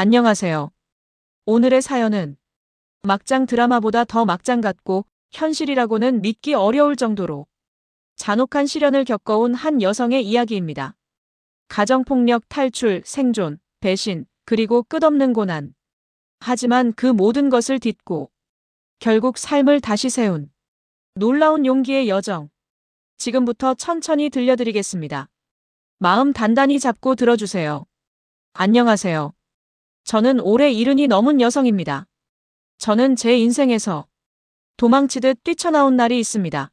안녕하세요. 오늘의 사연은 막장 드라마보다 더 막장 같고 현실이라고는 믿기 어려울 정도로 잔혹한 시련을 겪어온 한 여성의 이야기입니다. 가정폭력, 탈출, 생존, 배신, 그리고 끝없는 고난. 하지만 그 모든 것을 딛고 결국 삶을 다시 세운 놀라운 용기의 여정. 지금부터 천천히 들려드리겠습니다. 마음 단단히 잡고 들어주세요. 안녕하세요. 저는 올해 70이 넘은 여성입니다. 저는 제 인생에서 도망치듯 뛰쳐나온 날이 있습니다.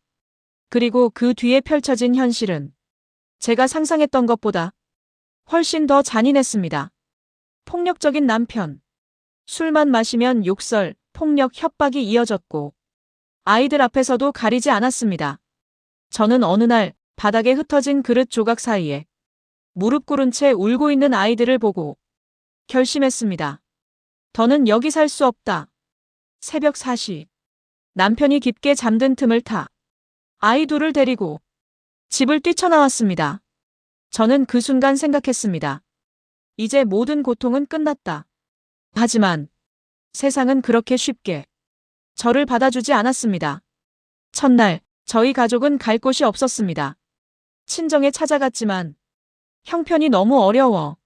그리고 그 뒤에 펼쳐진 현실은 제가 상상했던 것보다 훨씬 더 잔인했습니다. 폭력적인 남편, 술만 마시면 욕설, 폭력, 협박이 이어졌고 아이들 앞에서도 가리지 않았습니다. 저는 어느 날 바닥에 흩어진 그릇 조각 사이에 무릎 꿇은 채 울고 있는 아이들을 보고 결심했습니다. 더는 여기 살 수 없다. 새벽 4시. 남편이 깊게 잠든 틈을 타 아이 둘을 데리고 집을 뛰쳐나왔습니다. 저는 그 순간 생각했습니다. 이제 모든 고통은 끝났다. 하지만 세상은 그렇게 쉽게 저를 받아주지 않았습니다. 첫날 저희 가족은 갈 곳이 없었습니다. 친정에 찾아갔지만 형편이 너무 어려워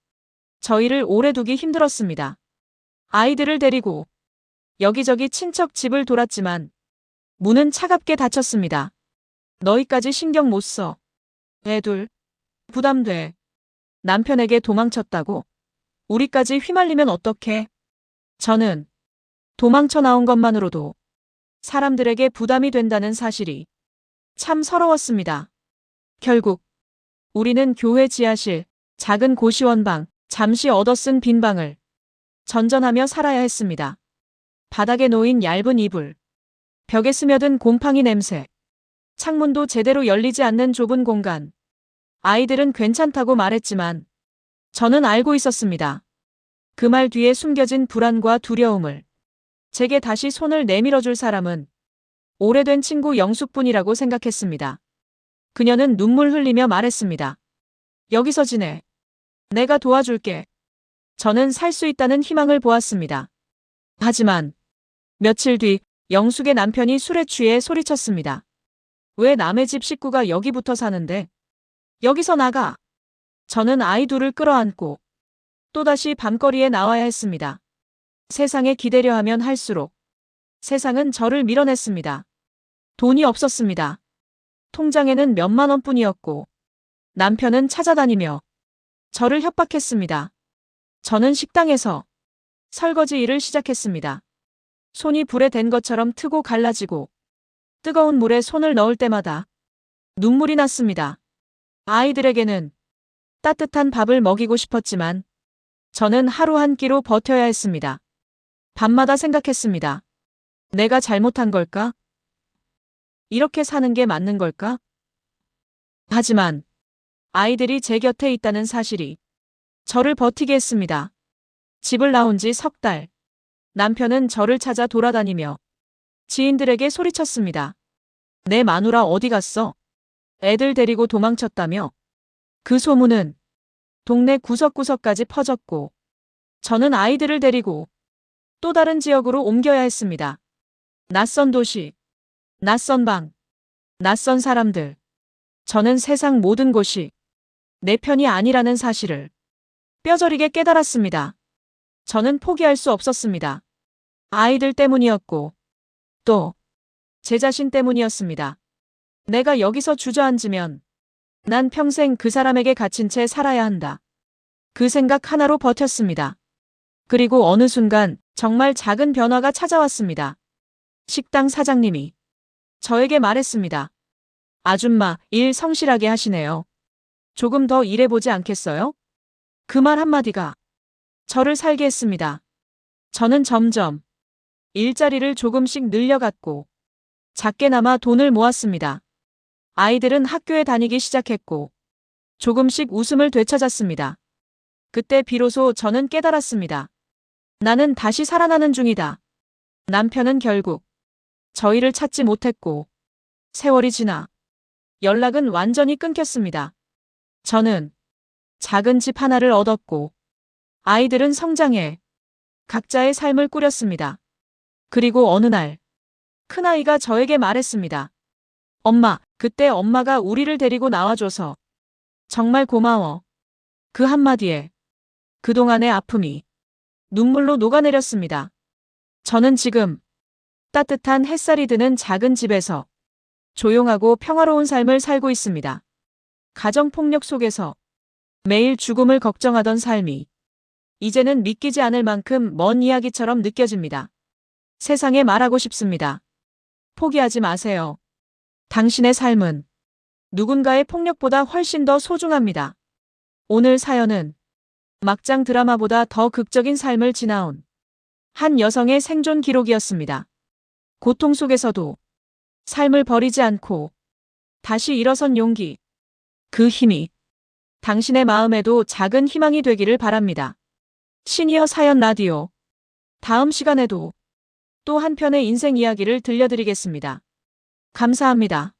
저희를 오래 두기 힘들었습니다. 아이들을 데리고 여기저기 친척 집을 돌았지만 문은 차갑게 닫혔습니다. 너희까지 신경 못 써. 애들 부담돼. 남편에게 도망쳤다고? 우리까지 휘말리면 어떡해? 저는 도망쳐 나온 것만으로도 사람들에게 부담이 된다는 사실이 참 서러웠습니다. 결국 우리는 교회 지하실, 작은 고시원방, 잠시 얻어쓴 빈 방을 전전하며 살아야 했습니다. 바닥에 놓인 얇은 이불, 벽에 스며든 곰팡이 냄새, 창문도 제대로 열리지 않는 좁은 공간. 아이들은 괜찮다고 말했지만 저는 알고 있었습니다. 그 말 뒤에 숨겨진 불안과 두려움을. 제게 다시 손을 내밀어줄 사람은 오래된 친구 영숙뿐이라고 생각했습니다. 그녀는 눈물 흘리며 말했습니다. 여기서 지내. 내가 도와줄게. 저는 살 수 있다는 희망을 보았습니다. 하지만 며칠 뒤 영숙의 남편이 술에 취해 소리쳤습니다. 왜 남의 집 식구가 여기부터 사는데? 여기서 나가. 저는 아이 둘을 끌어안고 또다시 밤거리에 나와야 했습니다. 세상에 기대려 하면 할수록 세상은 저를 밀어냈습니다. 돈이 없었습니다. 통장에는 몇만 원뿐이었고 남편은 찾아다니며 저를 협박했습니다. 저는 식당에서 설거지 일을 시작했습니다. 손이 불에 댄 것처럼 트고 갈라지고 뜨거운 물에 손을 넣을 때마다 눈물이 났습니다. 아이들에게는 따뜻한 밥을 먹이고 싶었지만 저는 하루 한 끼로 버텨야 했습니다. 밤마다 생각했습니다. 내가 잘못한 걸까? 이렇게 사는 게 맞는 걸까? 하지만 아이들이 제 곁에 있다는 사실이 저를 버티게 했습니다. 집을 나온 지 석 달. 남편은 저를 찾아 돌아다니며 지인들에게 소리쳤습니다. 내 마누라 어디 갔어? 애들 데리고 도망쳤다며? 그 소문은 동네 구석구석까지 퍼졌고 저는 아이들을 데리고 또 다른 지역으로 옮겨야 했습니다. 낯선 도시, 낯선 방, 낯선 사람들. 저는 세상 모든 곳이 내 편이 아니라는 사실을 뼈저리게 깨달았습니다. 저는 포기할 수 없었습니다. 아이들 때문이었고 또 제 자신 때문이었습니다. 내가 여기서 주저앉으면 난 평생 그 사람에게 갇힌 채 살아야 한다. 그 생각 하나로 버텼습니다. 그리고 어느 순간 정말 작은 변화가 찾아왔습니다. 식당 사장님이 저에게 말했습니다. 아줌마, 일 성실하게 하시네요. 조금 더 일해보지 않겠어요? 그 말 한마디가 저를 살게 했습니다. 저는 점점 일자리를 조금씩 늘려갔고 작게나마 돈을 모았습니다. 아이들은 학교에 다니기 시작했고 조금씩 웃음을 되찾았습니다. 그때 비로소 저는 깨달았습니다. 나는 다시 살아나는 중이다. 남편은 결국 저희를 찾지 못했고 세월이 지나 연락은 완전히 끊겼습니다. 저는 작은 집 하나를 얻었고 아이들은 성장해 각자의 삶을 꾸렸습니다. 그리고 어느 날, 큰아이가 저에게 말했습니다. 엄마, 그때 엄마가 우리를 데리고 나와줘서 정말 고마워. 그 한마디에 그동안의 아픔이 눈물로 녹아내렸습니다. 저는 지금 따뜻한 햇살이 드는 작은 집에서 조용하고 평화로운 삶을 살고 있습니다. 가정폭력 속에서 매일 죽음을 걱정하던 삶이 이제는 믿기지 않을 만큼 먼 이야기처럼 느껴집니다. 세상에 말하고 싶습니다. 포기하지 마세요. 당신의 삶은 누군가의 폭력보다 훨씬 더 소중합니다. 오늘 사연은 막장 드라마보다 더 극적인 삶을 지나온 한 여성의 생존 기록이었습니다. 고통 속에서도 삶을 버리지 않고 다시 일어선 용기, 그 힘이 당신의 마음에도 작은 희망이 되기를 바랍니다. 시니어 사연 라디오. 다음 시간에도 또 한편의 인생 이야기를 들려드리겠습니다. 감사합니다.